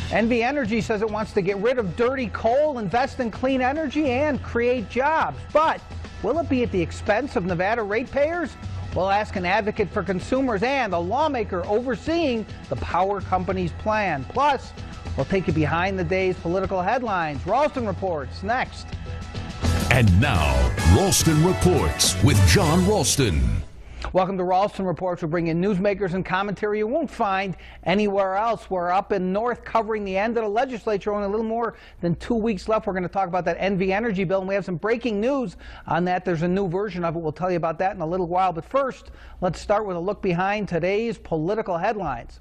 NV Energy says it wants to get rid of dirty coal, invest in clean energy, and create jobs. But will it be at the expense of Nevada ratepayers? We'll ask an advocate for consumers and a lawmaker overseeing the power company's plan. Plus, we'll take you behind the day's political headlines. Ralston Reports next. And now, Ralston Reports with Jon Ralston. Welcome to Ralston Reports. We'll bring in newsmakers and commentary you won't find anywhere else. We're up in north covering the end of the legislature. Only a little more than 2 weeks left. We're going to talk about that NV Energy bill, and we have some breaking news on that. There's a new version of it. We'll tell you about that in a little while. But first, let's start with a look behind today's political headlines.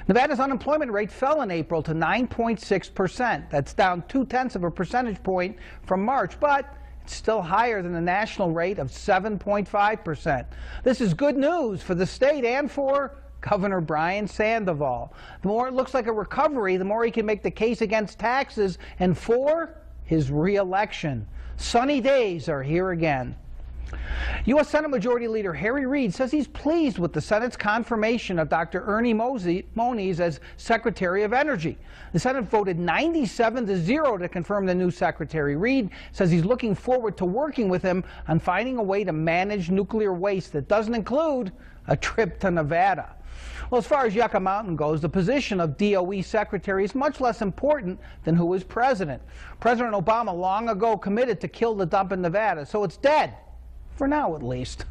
Nevada's unemployment rate fell in April to 9.6%. That's down 0.2 of a percentage point from March, but still higher than the national rate of 7.5%. This is good news for the state and for Governor Brian Sandoval. The more it looks like a recovery, the more he can make the case against taxes and for his re-election. Sunny days are here again. U.S. Senate Majority Leader Harry Reid says he's pleased with the Senate's confirmation of Dr. Ernie Moniz as Secretary of Energy. The Senate voted 97-0 to confirm the new secretary. Reid says he's looking forward to working with him on finding a way to manage nuclear waste that doesn't include a trip to Nevada. Well, as far as Yucca Mountain goes, the position of DOE Secretary is much less important than who is president. President Obama long ago committed to kill the dump in Nevada, so it's dead. For now, at least.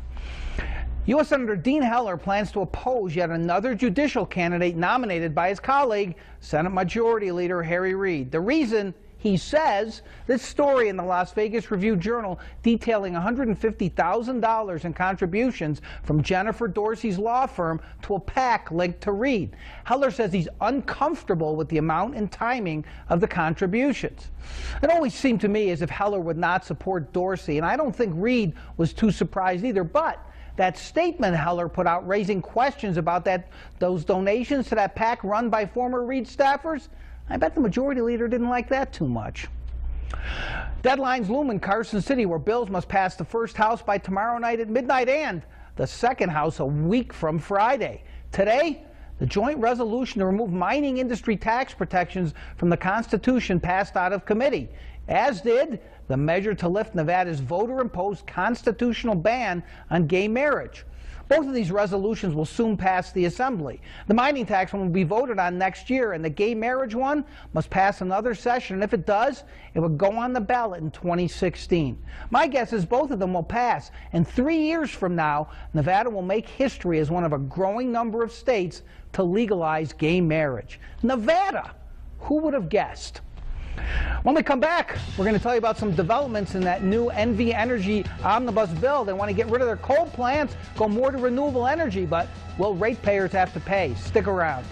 U.S. Senator Dean Heller plans to oppose yet another judicial candidate nominated by his colleague, Senate Majority Leader Harry Reid. The reason, he says, this story in the Las Vegas Review-Journal detailing $150,000 in contributions from Jennifer Dorsey's law firm to a PAC linked to Reid. Heller says he's uncomfortable with the amount and timing of the contributions. It always seemed to me as if Heller would not support Dorsey, and I don't think Reid was too surprised either, but that statement Heller put out raising questions about those donations to that PAC run by former Reid staffers, I bet the majority leader didn't like that too much. Deadlines loom in Carson City, where bills must pass the first house by tomorrow night at midnight and the second house a week from Friday. Today, the joint resolution to remove mining industry tax protections from the Constitution passed out of committee, as did the measure to lift Nevada's voter-imposed constitutional ban on gay marriage. Both of these resolutions will soon pass the Assembly. The mining tax one will be voted on next year, and the gay marriage one must pass another session. And if it does, it will go on the ballot in 2016. My guess is both of them will pass, and 3 years from now, Nevada will make history as one of a growing number of states to legalize gay marriage. Nevada! Who would have guessed? When we come back, we're going to tell you about some developments in that new NV Energy omnibus bill. They want to get rid of their coal plants, go more to renewable energy, but will ratepayers have to pay? Stick around.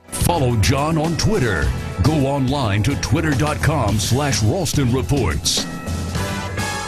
Follow Jon on Twitter. Go online to twitter.com/Ralston Reports.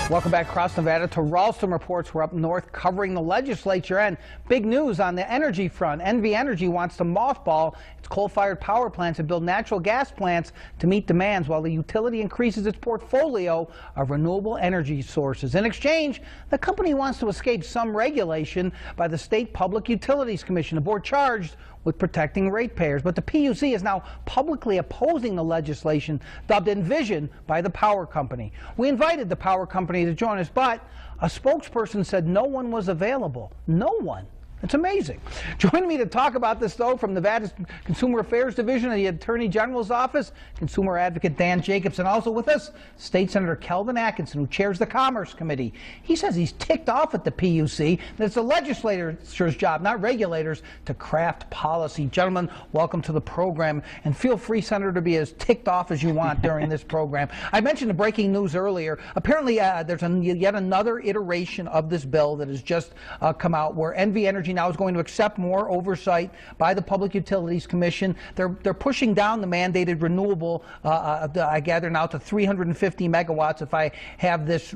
Welcome back across Nevada to Ralston Reports. We're up north covering the legislature, and big news on the energy front. NV Energy wants to mothball its coal-fired power plants and build natural gas plants to meet demands while the utility increases its portfolio of renewable energy sources. In exchange, the company wants to escape some regulation by the State Public Utilities Commission, a board charged with protecting ratepayers. But the PUC is now publicly opposing the legislation dubbed Envision by the power company. We invited the power company to join us, but a spokesperson said no one was available. No one. It's amazing. Joining me to talk about this, though, from Nevada's Consumer Affairs Division of the Attorney General's Office, consumer advocate Dan Jacobsen. Also with us, State Senator Kelvin Atkinson, who chairs the Commerce Committee. He says he's ticked off at the PUC, that it's the legislature's job, not regulators, to craft policy. Gentlemen, welcome to the program, and feel free, Senator, to be as ticked off as you want during this program. I mentioned the breaking news earlier. Apparently, there's yet another iteration of this bill that has just come out, where NV Energy now is going to accept more oversight by the Public Utilities Commission. They're pushing down the mandated renewable, I gather now, to 350 megawatts, if I have this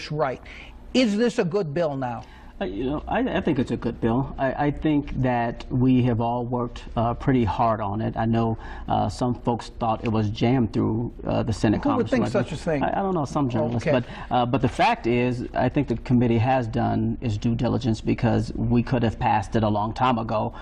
right. Is this a good bill now? I think it's a good bill. I think that we have all worked pretty hard on it. I know some folks thought it was jammed through the Senate. Who would think such a thing? I don't know, some journalists. Okay. But the fact is, I think the committee has done its due diligence, because we could have passed it a long time ago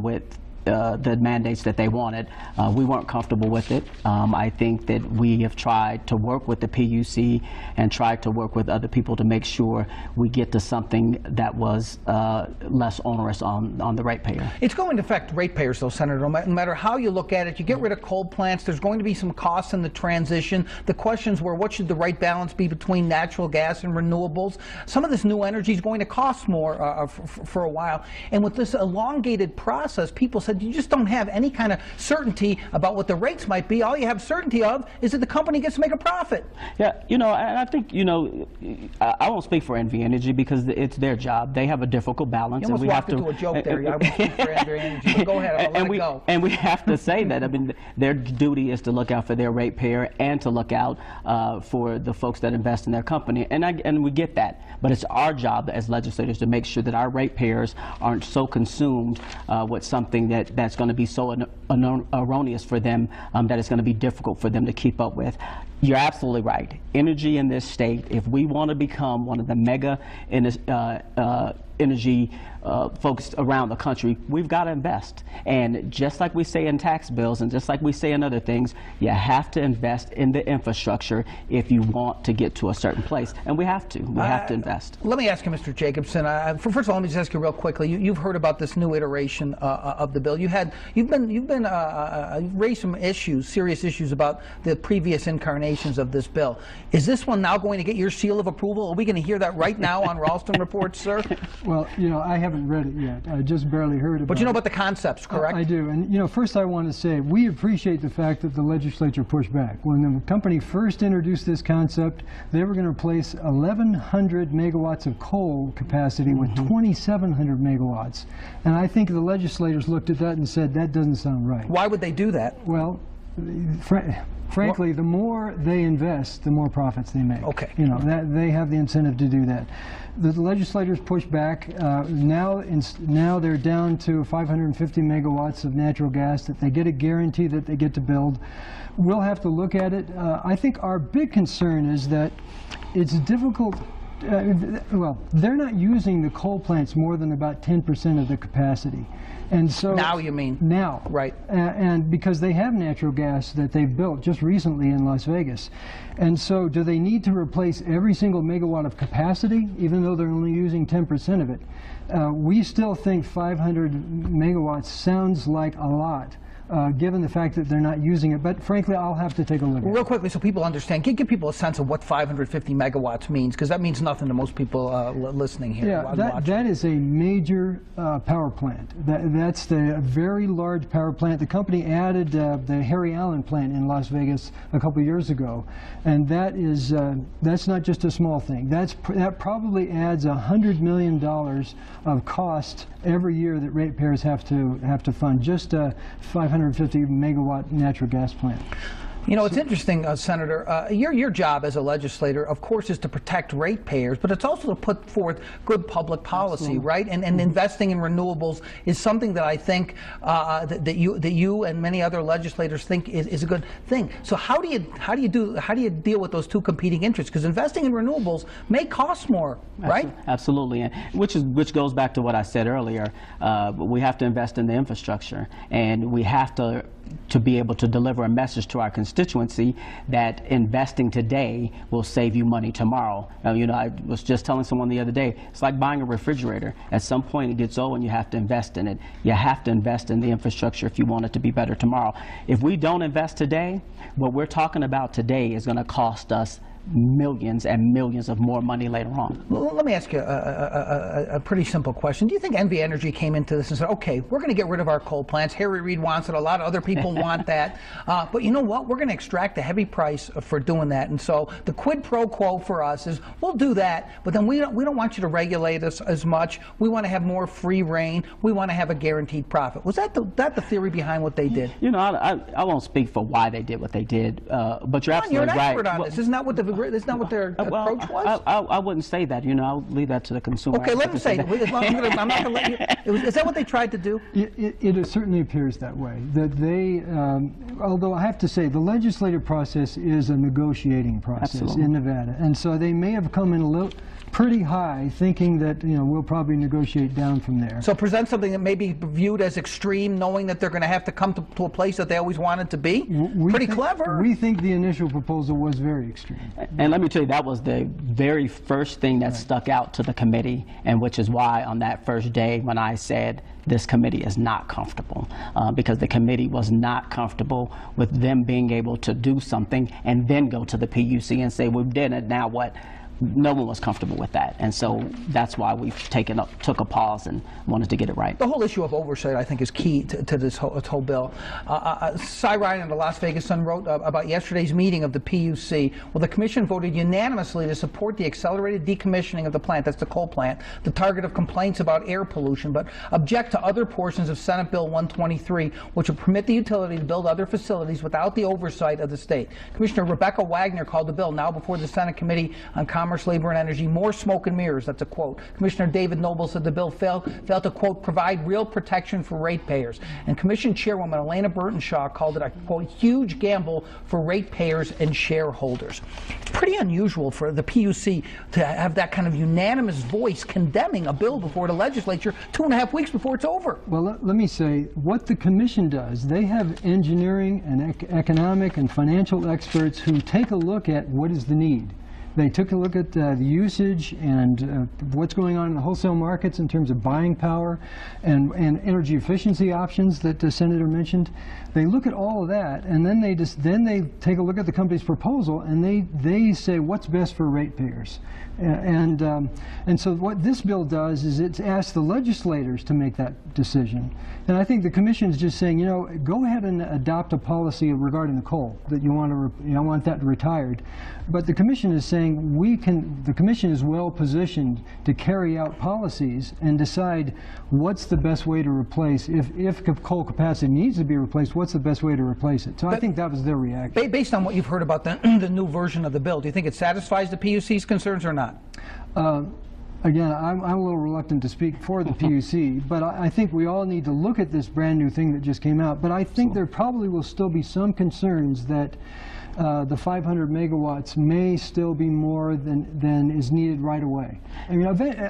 with the mandates that they wanted. We weren't comfortable with it. I think that we have tried to work with the PUC and tried to work with other people to make sure we get to something that was less onerous on the ratepayer. It's going to affect ratepayers, though, Senator. No matter how you look at it, you get rid of coal plants, there's going to be some costs in the transition. The questions were, what should the right balance be between natural gas and renewables? Some of this new energy is going to cost more for a while. And with this elongated process, people said you just don't have any kind of certainty about what the rates might be. All you have certainty of is that the company gets to make a profit. Yeah, and I think, I won't speak for NV Energy because it's their job. They have a difficult balance. You almost walked into a joke there. I won't speak for NV Energy, but go ahead, I'll let it go. And we have to say that. I mean, their duty is to look out for their ratepayer and to look out for the folks that invest in their company. And we get that. But it's our job as legislators to make sure that our ratepayers aren't so consumed with something that's going to be so erroneous for them that it's going to be difficult for them to keep up with. You're absolutely right. Energy in this state, if we want to become one of the mega energy focused around the country, we've got to invest. And just like we say in tax bills and just like we say in other things, you have to invest in the infrastructure if you want to get to a certain place. And we have to. We have to invest. Let me ask you, Mr. Jacobsen, first of all, let me just ask you real quickly. You've heard about this new iteration of the bill. You've been raised some issues, serious issues about the previous incarnations of this bill. Is this one now going to get your seal of approval? Are we going to hear that right now on Ralston Reports, sir? Well, I haven't read it yet. I just barely heard about it. But you know about the concepts, correct? I do. And, first I want to say we appreciate the fact that the legislature pushed back. When the company first introduced this concept, they were going to replace 1,100 megawatts of coal capacity with 2,700 megawatts. And I think the legislators looked at that and said, that doesn't sound right. Why would they do that? Well, frankly, the more they invest, the more profits they make. Okay. That they have the incentive to do that. The legislators pushed back. Now they're down to 550 megawatts of natural gas that they get a guarantee that they get to build. We'll have to look at it. I think our big concern is that it's difficult. Well, they're not using the coal plants more than about 10% of the capacity. And so now you mean? Now. Right. And because they have natural gas that they've built just recently in Las Vegas. And so do they need to replace every single megawatt of capacity, even though they're only using 10% of it? We still think 500 megawatts sounds like a lot. Given the fact that they're not using it. But frankly, I'll have to take a look at it. Real quickly, so people understand, give people a sense of what 550 megawatts means, because that means nothing to most people listening here. Yeah, that is a major power plant. That's a very large power plant. The company added the Harry Allen plant in Las Vegas a couple years ago, and that's not just a small thing. That probably adds $100 million of cost every year that ratepayers have to fund. Just 550 megawatt natural gas plant. It's interesting, Senator, your job as a legislator, of course, is to protect ratepayers, but it's also to put forth good public policy, right? And investing in renewables is something that I think that you and many other legislators think is a good thing. So how do you deal with those two competing interests? Because investing in renewables may cost more, right? Absolutely, which goes back to what I said earlier. We have to invest in the infrastructure, and we have to be able to deliver a message to our constituency that investing today will save you money tomorrow. I was just telling someone the other day, it's like buying a refrigerator. At some point it gets old and you have to invest in it. You have to invest in the infrastructure if you want it to be better tomorrow. If we don't invest today, what we're talking about today is going to cost us millions and millions of more money later on. Well, let me ask you a pretty simple question. Do you think NV Energy came into this and said, okay, we're going to get rid of our coal plants. Harry Reid wants it. A lot of other people want that. But you know what? We're going to extract a heavy price for doing that. And so the quid pro quo for us is we'll do that, but then we don't want you to regulate us as much. We want to have more free reign. We want to have a guaranteed profit. Was that the theory behind what they did? I won't speak for why they did what they did, but you're absolutely right. You're an expert on this. Isn't that what the Isn't that what their approach was? I wouldn't say that. You know, I'll leave that to the consumer. Okay, let them say it. I'm not going to let you. Is that what they tried to do? It certainly appears that way. That they, although I have to say, the legislative process is a negotiating process in Nevada, and so they may have come in a little pretty high, thinking that we'll probably negotiate down from there. So present something that may be viewed as extreme, knowing that they're going to have to come to a place that they always wanted to be. Pretty clever. We think the initial proposal was very extreme. And let me tell you, that was the very first thing that stuck out to the committee, and which is why on that first day when I said this committee is not comfortable, because the committee was not comfortable with them being able to do something and then go to the PUC and say, we did it, now what? No one was comfortable with that, and so that's why we've took a pause and wanted to get it right. The whole issue of oversight, I think, is key to this whole bill. Cy Ryan of the Las Vegas Sun wrote about yesterday's meeting of the PUC. Well, the commission voted unanimously to support the accelerated decommissioning of the plant, that's the coal plant, the target of complaints about air pollution, but object to other portions of Senate Bill 123, which would permit the utility to build other facilities without the oversight of the state. Commissioner Rebecca Wagner called the bill, now before the Senate Committee on Commerce, Labor, and Energy, more smoke and mirrors. That's a quote. Commissioner David Noble said the bill failed to, quote, provide real protection for ratepayers. And Commission Chairwoman Elena Burtonshaw called it a, quote, huge gamble for ratepayers and shareholders. It's pretty unusual for the PUC to have that kind of unanimous voice condemning a bill before the legislature 2.5 weeks before it's over. Well, let me say, what the commission does, they have engineering and economic and financial experts who take a look at what is the need. They took a look at the usage and what's going on in the wholesale markets in terms of buying power and energy efficiency options that the Senator mentioned. They look at all of that, and then they take a look at the company's proposal, and they say what's best for ratepayers. And so what this bill does is it asks the legislators to make that decision. And I think the commission is just saying, go ahead and adopt a policy regarding the coal that you want that retired. But the commission is saying the commission is well positioned to carry out policies and decide what's the best way to replace, if coal capacity needs to be replaced, what's the best way to replace it. So I think that was their reaction. Based on what you've heard about the new version of the bill, do you think it satisfies the PUC's concerns or not? Again, I'm a little reluctant to speak for the PUC, but I think we all need to look at this brand new thing that just came out. But I think there probably will still be some concerns that the 500 megawatts may still be more than is needed right away. I mean,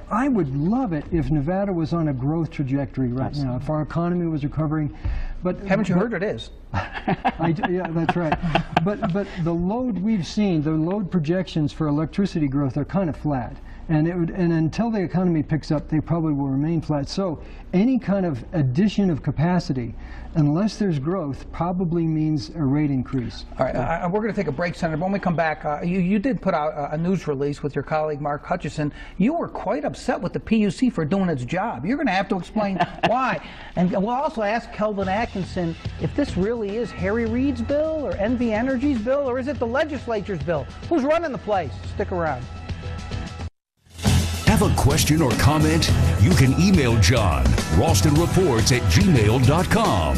I would love it if Nevada was on a growth trajectory right now, if our economy was recovering. But haven't you heard it is? Yeah, that's right. But the load we've seen, the load projections for electricity growth are kind of flat. And until the economy picks up, they probably will remain flat. So any kind of addition of capacity, unless there's growth, probably means a rate increase. All right, we're going to take a break, Senator. When we come back, you did put out a news release with your colleague Mark Hutchison. You were quite upset with the PUC for doing its job. You're going to have to explain why. And we'll also ask Kelvin Atkinson if this really is Harry Reid's bill or NV Energy's bill, or is it the legislature's bill? Who's running the place? Stick around. Have a question or comment? You can email Jon, ralstonreports@gmail.com.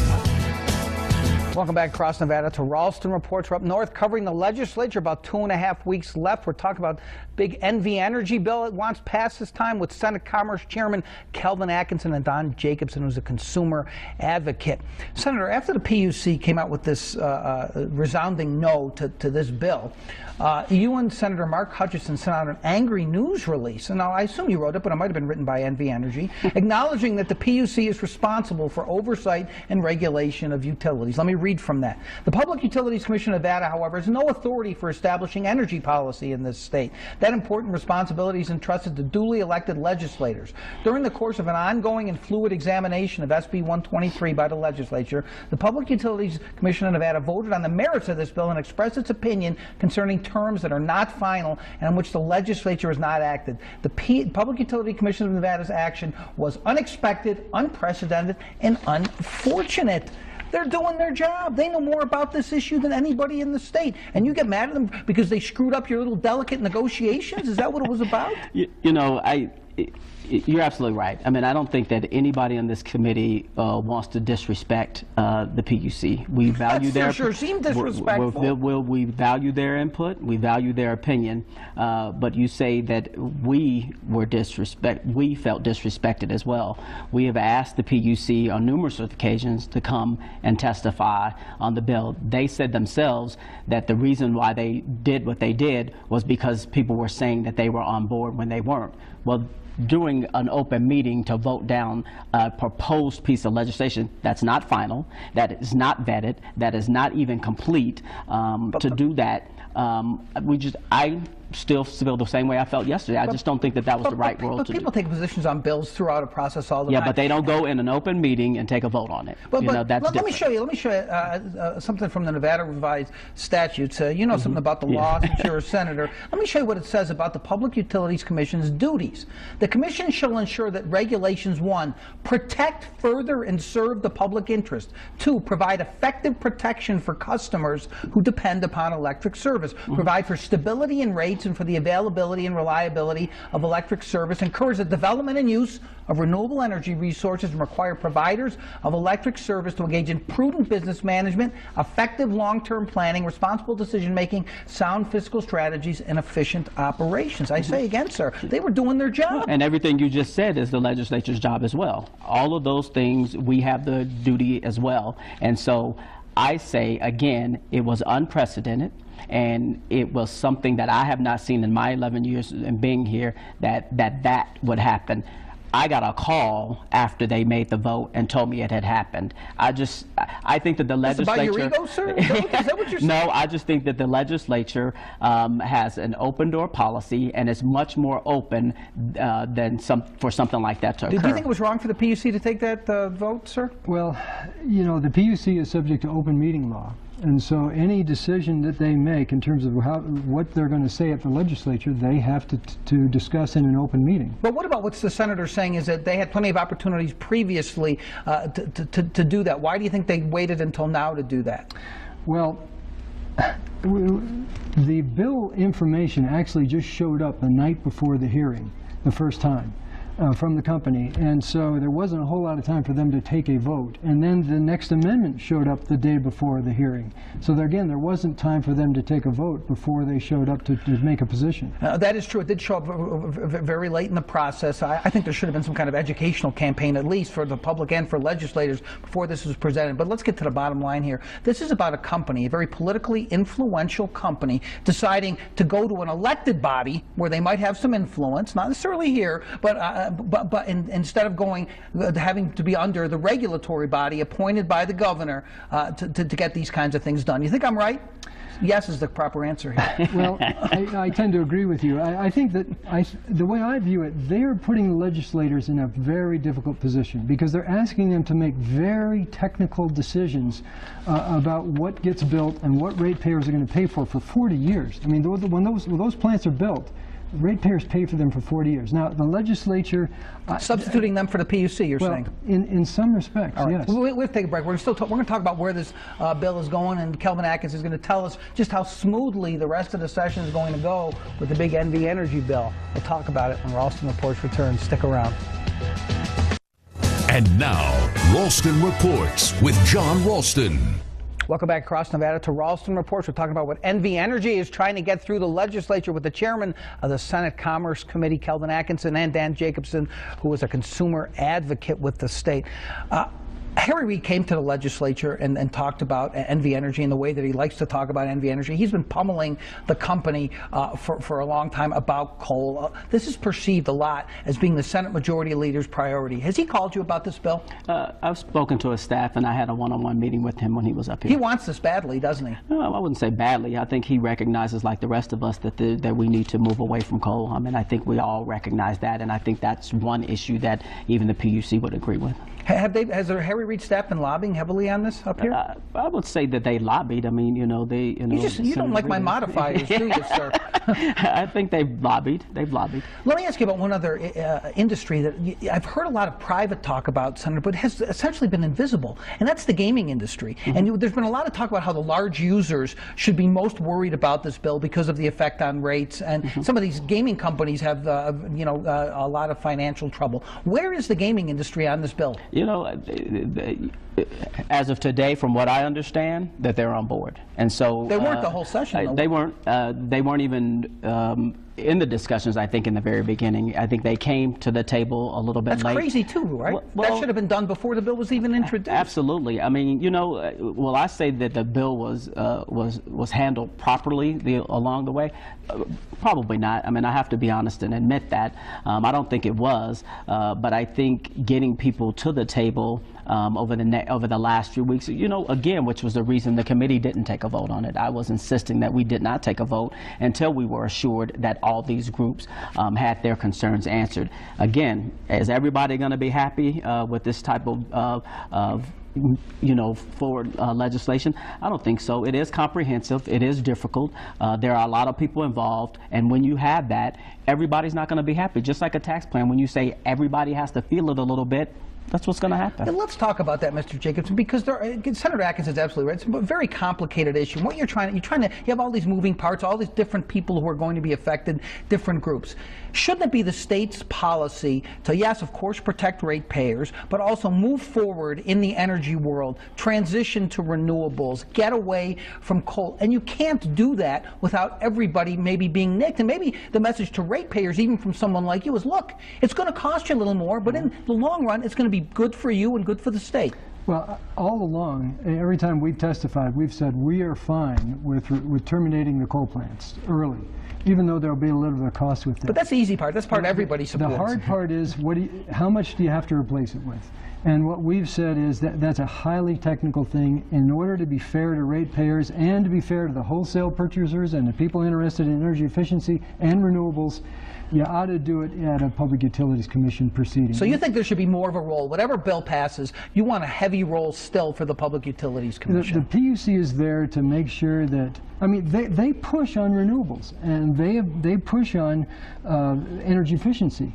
Welcome back across Nevada to Ralston Reports. We're up north covering the legislature, about 2.5 weeks left. We're talking about big NV Energy bill it wants passed this time with Senate Commerce Chairman Kelvin Atkinson and Dan Jacobsen, who's a consumer advocate. Senator, after the PUC came out with this resounding no to this bill, you and Senator Mark Hutchison sent out an angry news release, and now I assume you wrote it, but it might have been written by NV Energy, acknowledging that the PUC is responsible for oversight and regulation of utilities. Let me read from that. The Public Utilities Commission of Nevada, however, has no authority for establishing energy policy in this state. That important responsibility is entrusted to duly elected legislators. During the course of an ongoing and fluid examination of SB 123 by the legislature, the Public Utilities Commission of Nevada voted on the merits of this bill and expressed its opinion concerning terms that are not final and on which the legislature has not acted. The Public Utility Commission of Nevada's action was unexpected, unprecedented, and unfortunate. They're doing their job. They know more about this issue than anybody in the state. And you get mad at them because they screwed up your little delicate negotiations? Is that what it was about? You're absolutely right. I mean, I don't think that anybody on this committee wants to disrespect the PUC. We value their sure seem disrespectful. We value their input. We value their opinion. But you say that we felt disrespected as well. We have asked the PUC on numerous occasions to come and testify on the bill. They said themselves that the reason why they did what they did was because people were saying that they were on board when they weren't. Well, during an open meeting to vote down a proposed piece of legislation that's not final, that is not vetted, that is not even complete, to do that, I still feel the same way I felt yesterday. I just don't think that was the right world to do. But people take positions on bills throughout a process all the time. Yeah, but they don't go in an open meeting and take a vote on it. But that's let me show you something from the Nevada Revised Statutes. You know something about the law since you're a senator. Let me show you what it says about the Public Utilities Commission's duties. The Commission shall ensure that regulations 1, protect, further, and serve the public interest. 2, provide effective protection for customers who depend upon electric service. Provide for stability in rates and for the availability and reliability of electric service. Encourage the development and use of renewable energy resources and require providers of electric service to engage in prudent business management, effective long-term planning, responsible decision-making, sound fiscal strategies, and efficient operations. I say again, sir, they were doing their job. And everything you just said is the legislature's job as well. All of those things, we have the duty as well. And so I say, again, it was unprecedented. And it was something that I have not seen in my 11 years in being here that would happen. I got a call after they made the vote and told me it had happened. I think that the legislature... Is about your ego, sir? Is that what you're saying? No, I just think that the legislature has an open door policy and is much more open than for something like that to occur. Do you think it was wrong for the PUC to take that vote, sir? Well, you know, the PUC is subject to open meeting law. And so any decision that they make in terms of what they're going to say at the legislature, they have to discuss in an open meeting. But what about what the senator saying is that they had plenty of opportunities previously to do that? Why do you think they waited until now to do that? Well, the bill information actually just showed up the night before the hearing, the first time. From the company, and so there wasn't a whole lot of time for them to take a vote. And then the next amendment showed up the day before the hearing. So there wasn't time for them to take a vote before they showed up to make a position. That is true. It did show up very late in the process. I think there should have been some kind of educational campaign, at least for the public and for legislators, before this was presented. But let's get to the bottom line here. This is about a company, a very politically influential company, deciding to go to an elected body where they might have some influence, not necessarily here, but instead of having to be under the regulatory body appointed by the governor to get these kinds of things done. You think I'm right? Yes is the proper answer here. Well, I tend to agree with you. I think that the way I view it, they're putting the legislators in a very difficult position because they're asking them to make very technical decisions about what gets built and what ratepayers are going to pay for 40 years. I mean, when those plants are built, ratepayers pay for them for 40 years. Now, the legislature... Substituting them for the PUC, you're saying? In some respects, right. yes. We'll take a break. We're going to talk about where this bill is going, and Kelvin Atkinson is going to tell us just how smoothly the rest of the session is going to go with the big NV energy bill. We'll talk about it when Ralston Reports returns. Stick around. And now, Ralston Reports with Jon Ralston. Welcome back across Nevada to Ralston Reports. We're talking about what NV Energy is trying to get through the legislature with the chairman of the Senate Commerce Committee, Kelvin Atkinson, and Dan Jacobsen, who is a consumer advocate with the state. Harry Reid came to the legislature and talked about NV Energy in the way that he likes to talk about NV Energy. He's been pummeling the company for a long time about coal. This is perceived a lot as being the Senate Majority Leader's priority. Has he called you about this bill? I've spoken to his staff, and I had a one-on-one meeting with him when he was up here. He wants this badly, doesn't he? No, I wouldn't say badly. I think he recognizes, like the rest of us, that we need to move away from coal. I mean, I think we all recognize that, and I think that's one issue that even the PUC would agree with. Has the Harry Reid staff been lobbying heavily on this up here? I would say that they lobbied. I mean, you know, they, you know. You don't like my modifiers, do you, sir? I think they've lobbied. They've lobbied. Let me ask you about one other industry that I've heard a lot of private talk about, Senator, but has essentially been invisible, and that's the gaming industry. And there's been a lot of talk about how the large users should be most worried about this bill because of the effect on rates, and some of these gaming companies have, you know, a lot of financial trouble. Where is the gaming industry on this bill? You know, as of today, from what I understand, that they're on board, and so they weren't the whole session. Though. They weren't. They weren't even in the discussions. I think in the very beginning, I think they came to the table a little bit late. That's crazy too, right? Well, that should have been done before the bill was even introduced. Absolutely. I mean, you know, well, I say that the bill was handled properly along the way. Probably not. I mean, I have to be honest and admit that. I don't think it was, but I think getting people to the table over the last few weeks, you know, again, which was the reason the committee didn't take a vote on it. I was insisting that we did not take a vote until we were assured that all these groups had their concerns answered. Again, is everybody going to be happy with this type of you know, forward legislation? I don't think so. It is comprehensive. It is difficult. There are a lot of people involved, and when you have that, everybody's not going to be happy. Just like a tax plan, when you say everybody has to feel it a little bit, that's what's going to happen. And let's talk about that, Mr. Jacobsen, because Senator Atkinson is absolutely right. It's a very complicated issue. What you have all these moving parts, all these different people who are going to be affected, different groups. Shouldn't it be the state's policy to, yes, of course, protect ratepayers, but also move forward in the energy world, transition to renewables, get away from coal? And you can't do that without everybody maybe being nicked. And maybe the message to ratepayers, even from someone like you, is, look, it's going to cost you a little more, but in the long run, it's going to be good for you and good for the state. Well, all along, every time we've testified, we've said we are fine with terminating the coal plants early, even though there'll be a little bit of cost with that. But that's the easy part. That's part everybody supports. The hard part is how much do you have to replace it with? And what we've said is that that's a highly technical thing. In order to be fair to ratepayers and to be fair to the wholesale purchasers and the people interested in energy efficiency and renewables, you ought to do it at a Public Utilities Commission proceeding. So you think there should be more of a role? Whatever bill passes, you want a heavy role still for the Public Utilities Commission? The PUC is there to make sure that, I mean, they push on renewables and they push on energy efficiency.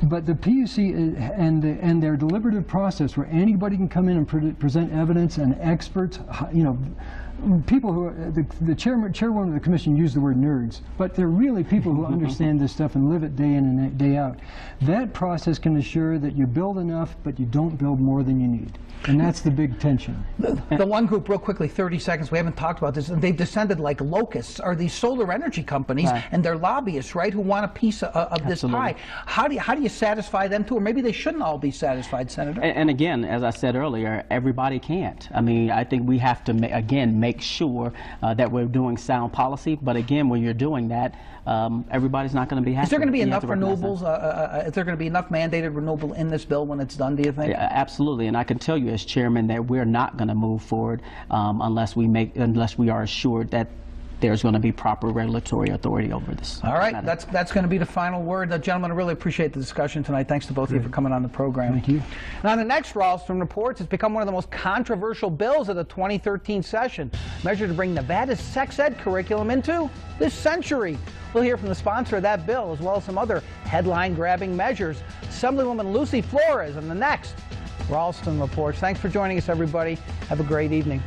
But the PUC and their deliberative process, where anybody can come in and present evidence, and experts, you know, people who are, the chairwoman of the commission used the word nerds, but they're really people who understand this stuff and live it day in and day out. That process can assure that you build enough, but you don't build more than you need. And that's the big tension. The one group, real quickly, 30 seconds, we haven't talked about this, they've descended like locusts, are these solar energy companies, right, and they're lobbyists, right, who want a piece of this pie. How do you satisfy them too? Or maybe they shouldn't all be satisfied, Senator? And again, as I said earlier, everybody can't. I mean, I think we have to, again, make sure that we're doing sound policy. But again, when you're doing that, everybody's not going to be happy. Is there going to be enough renewables? Is there going to be enough mandated renewable in this bill when it's done, do you think? Yeah, absolutely. And I can tell you as chairman that we're not going to move forward unless we are assured that there's going to be proper regulatory authority over this. All right, that's going to be the final word. Gentlemen, I really appreciate the discussion tonight. Thanks to both of you for coming on the program. Thank you. Now, the next Ralston Reports has become one of the most controversial bills of the 2013 session, measured to bring Nevada's sex ed curriculum into this century. We'll hear from the sponsor of that bill, as well as some other headline-grabbing measures. Assemblywoman Lucy Flores on the next Ralston Reports. Thanks for joining us, everybody. Have a great evening.